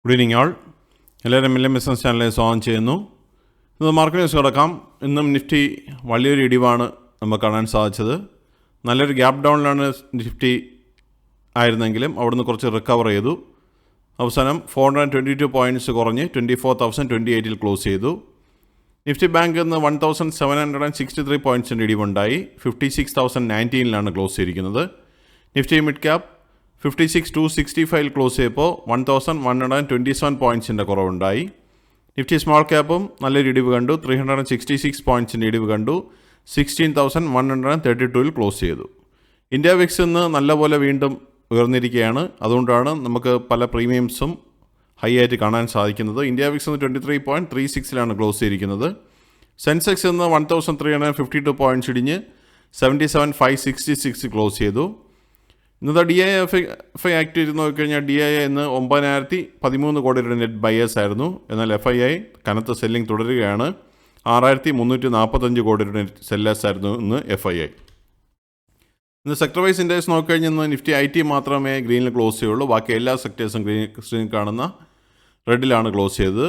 Good evening ആൾ. എല്ലാവരും M business ചാനലിൽ സ്വാഗതം ചെയ്യുന്നു. ഇന്ന് മാർക്കറ്റ് ന്യൂസ് കിടക്കാം. ഇന്നും നിഫ്റ്റി വലിയൊരു ഇടിവാണ് നമുക്ക് കാണാൻ സാധിച്ചത്. നല്ലൊരു ഗ്യാപ്പ് ഡൗണിലാണ് നിഫ്റ്റി ആയിരുന്നെങ്കിലും അവിടുന്ന് കുറച്ച് റിക്കവർ ചെയ്തു. അവസാനം 422 പോയിൻറ്റ്സ് കുറഞ്ഞ് 24,028 ക്ലോസ് ചെയ്തു. നിഫ്റ്റി ബാങ്ക് ഇന്ന് 1,763 പോയിൻറ്റ്സിൻ്റെ ഇടിവുണ്ടായി. 56,019 ക്ലോസ് ചെയ്തിരിക്കുന്നത്. നിഫ്റ്റി മിഡ് ക്യാപ്പ് 56,265 ക്ലോസ് ചെയ്തപ്പോൾ 1,127 പോയിൻറ്റ്സിൻ്റെ കുറവുണ്ടായി. നിഫ്റ്റി സ്മോൾ ക്യാപ്പും നല്ലൊരു ഇടിവ് കണ്ടു. 366 പോയിൻറ്റ്സിൻ്റെ ഇടിവ് കണ്ടു. 16,132 ക്ലോസ് ചെയ്തു. ഇന്ത്യ വിക്സ് ഇന്ന് നല്ലപോലെ വീണ്ടും ഉയർന്നിരിക്കുകയാണ്. അതുകൊണ്ടാണ് നമുക്ക് പല പ്രീമിയംസും ഹൈ ആയിട്ട് കാണാൻ സാധിക്കുന്നത്. ഇന്ത്യ വിക്സ് ഇന്ന് 23.36 ക്ലോസ് ചെയ്തിരിക്കുന്നത്. സെൻസെക്സ് ഇന്ന് 1,352 പോയിൻറ്റ്സ് ഇടിഞ്ഞ് 77,566 ക്ലോസ് ചെയ്തു. ഇന്നത്തെ DII ആക്ട് ചെയ്ത് നോക്കിക്കഴിഞ്ഞാൽ DII ഇന്ന് 9,013 കോടിയുടെ നെറ്റ് ബയേഴ്സ് ആയിരുന്നു. എന്നാൽ FII കനത്ത സെല്ലിംഗ് തുടരുകയാണ്. 6,345 കോടിയുടെ നെറ്റ് സെല്ലേഴ്സ് ആയിരുന്നു ഇന്ന് FII. ഇന്ന് സെക്ടർ വൈസ് ഇൻഡെക്സ് നോക്കിക്കഴിഞ്ഞാൽ ഇന്ന് നിഫ്റ്റി IT മാത്രമേ ഗ്രീനിൽ ക്ലോസ് ചെയ്യുള്ളൂ. ബാക്കി എല്ലാ സെക്ടേഴ്സും സ്ക്രീനിൽ കാണുന്ന റെഡിലാണ് ക്ലോസ് ചെയ്തത്.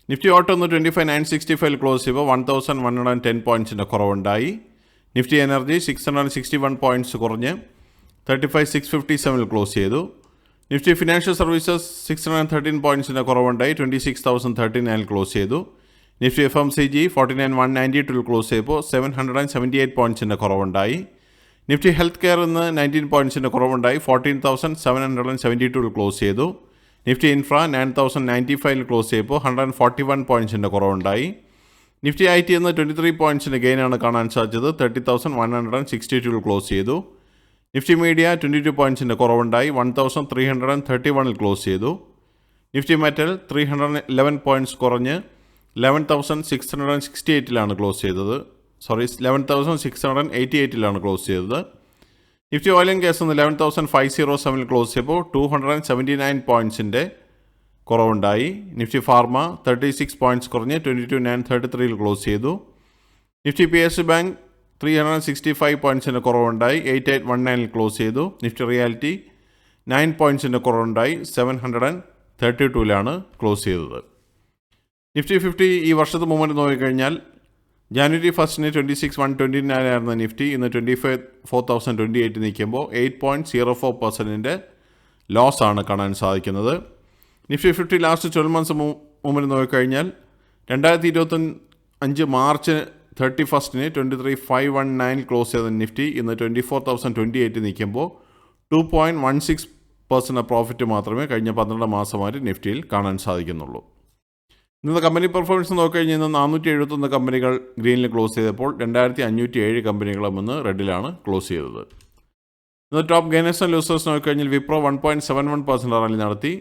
നിഫ്റ്റി ഓട്ടോ ഇന്ന് 25,965 ക്ലോസ് ചെയ്യുമ്പോൾ 1,110 പോയിൻറ്റ്സിൻ്റെ കുറവുണ്ടായി. നിഫ്റ്റി എനർജി 661 പോയിൻറ്റ്സ് കുറഞ്ഞ് 35,657 ക്ലോസ് ചെയ്തു. Nifty financial services 613 പോയിൻറ്റ്സിൻ്റെ കുറവുണ്ടായി. 26,039 ക്ലോസ് ചെയ്തു. നിഫ്റ്റി FMCG 49,192 ക്ലോസ് ചെയ്തപ്പോൾ 778 പോയിൻറ്റ്സിൻ്റെ കുറവുണ്ടായി. നിഫ്റ്റി ഹെൽത്ത് കെയർ ഇന്ന് 19 പോയിൻറ്റ്സിൻ്റെ കുറവുണ്ടായി. 14,772 ക്ലോസ് ചെയ്തു. നിഫ്റ്റി ഇൻഫ്ര 9,095 ക്ലോസ് ചെയ്തപ്പോൾ 141 പോയിൻറ്റ്സിൻ്റെ കുറവുണ്ടായി. നിഫ്റ്റി IT ഇന്ന് 23 പോയിൻറ്റ്സിൻ്റെ ഗെയിനാണ് കാണാൻ സാധിച്ചത്. 30,162 ക്ലോസ് ചെയ്തു. Nifty media 22 പോയിൻറ്റ്സിൻ്റെ കുറവുണ്ടായി. 1,331 ക്ലോസ് ചെയ്തു. നിഫ്റ്റി മെറ്റൽ 311 പോയിൻറ്റ്സ് കുറഞ്ഞ് 11,668 ക്ലോസ് ചെയ്തത്. 11,688 ക്ലോസ് ചെയ്തത്. നിഫ്റ്റി ഓയിൽ ആൻഡ് ഗ്യാസ് ഇന്ന് 11,507 ക്ലോസ് ചെയ്തപ്പോൾ 279 പോയിൻറ്റ്സിൻ്റെ കുറവുണ്ടായി. നിഫ്റ്റി ഫാർമ 36 പോയിൻറ്റ്സ് കുറഞ്ഞ് 22,933 ക്ലോസ് ചെയ്തു. Nifty PSU bank 365 പോയിൻറ്റ്സിൻ്റെ കുറവുണ്ടായി. 8819 ക്ലോസ് ചെയ്തു. Nifty reality 9 പോയിൻറ്റ്സിൻ്റെ കുറവുണ്ടായി. 732 ക്ലോസ് ചെയ്തത്. നിഫ്റ്റി 50 ഈ വർഷത്തെ മൂവ്മെൻറ്റ് നോക്കിക്കഴിഞ്ഞാൽ ജാനുവരി 1 26,129 ആയിരുന്ന നിഫ്റ്റി ഇന്ന് 24,028 നിൽക്കുമ്പോൾ 8.04% ലോസാണ് കാണാൻ സാധിക്കുന്നത്. നിഫ്റ്റി 50 ലാസ്റ്റ് 12 മന്ത്സ് മൂവ്മെൻറ്റ് നോക്കിക്കഴിഞ്ഞാൽ 2025 മാർച്ച് 31 23,519 ക്ലോസ് ചെയ്ത നിഫ്റ്റി ഇന്ന് 24,028 നിൽക്കുമ്പോൾ 2.16% പ്രോഫിറ്റ് മാത്രമേ കഴിഞ്ഞ 12 മാസമായിട്ട് നിഫ്റ്റിയിൽ കാണാൻ സാധിക്കുന്നുള്ളൂ. ഇന്നത്തെ കമ്പനി പെർഫോമൻസ് നോക്കിക്കഴിഞ്ഞാൽ ഇന്ന് 471 കമ്പനികൾ ഗ്രീനിൽ ക്ലോസ് ചെയ്തപ്പോൾ 2,507 കമ്പനികളും ഇന്ന് റെഡിലാണ് ക്ലോസ് ചെയ്തത്. ഇന്ന് ടോപ്പ് ഗെയിനേഴ്സ് ആൻഡ് ലൂസേഴ്സ് നോക്കിക്കഴിഞ്ഞാൽ വിപ്രോ 1.71% റാലി നടത്തി.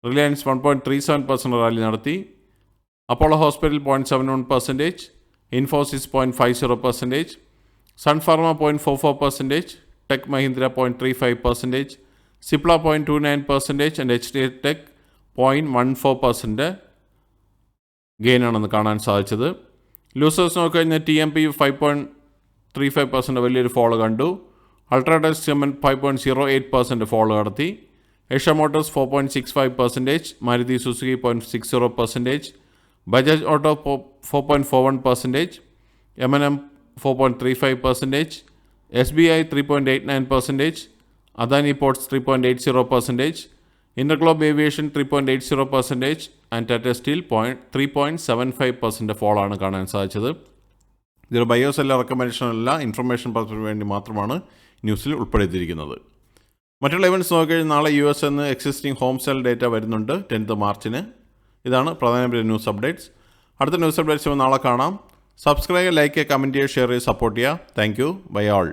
റിലയൻസ് 1.37% റാലി നടത്തി. അപ്പോളോ ഹോസ്പിറ്റൽ 0.71%, ഇൻഫോസിസ് 0.50%, സൺ ഫാർമ 0.44%, ടെക് മഹീന്ദ്ര 0.35%, സിപ്ല 0.29% ആൻഡ് HDFC ടെക് 0.14% ഗെയിനാണെന്ന് കാണാൻ സാധിച്ചത്. ലൂസേഴ്സ് നോക്കിക്കഴിഞ്ഞാൽ TMP 5.35% വലിയൊരു ഫോളോ കണ്ടു. അൾട്രാടെക് സിമെൻറ്റ് 5.08% ഫോളോ നടത്തി. Eicher Motors 4.65%, Maruti Suzuki 0.60%, Bajaj Auto 4.41%, M&M 4.35%, SBI 3.89%, Adani Ports 3.80%, InterGlobe Aviation 3.80% and Tata Steel 3.75% ഫോളാണ് കാണാൻ സാധിച്ചത്. ഇതൊരു ബയോസ് അല്ല, റെക്കമെൻഡേഷനല്ല, ഇൻഫർമേഷൻ പർപ്പസിന് വേണ്ടി മാത്രമാണ് ന്യൂസിൽ ഉൾപ്പെടുത്തിയിരിക്കുന്നത്. മറ്റുള്ള ഇവൻറ്റ്സ് നോക്കിക്കഴിഞ്ഞാൽ നാളെ US existing home sale data വരുന്നുണ്ട് 10th മാർച്ചിന്. ഇതാണ് പ്രധാനപ്പെട്ട ന്യൂസ് അപ്ഡേറ്റ്സ്. അടുത്ത ന്യൂസ് അപ്ഡേറ്റ്സ് നാളെ കാണാം. സബ്സ്ക്രൈബ്, ലൈക്ക്, കമൻറ്റ് ചെയ്യുക, ഷെയർ ചെയ്യുക, സപ്പോർട്ട് ചെയ്യുക. Thank you. Bye all.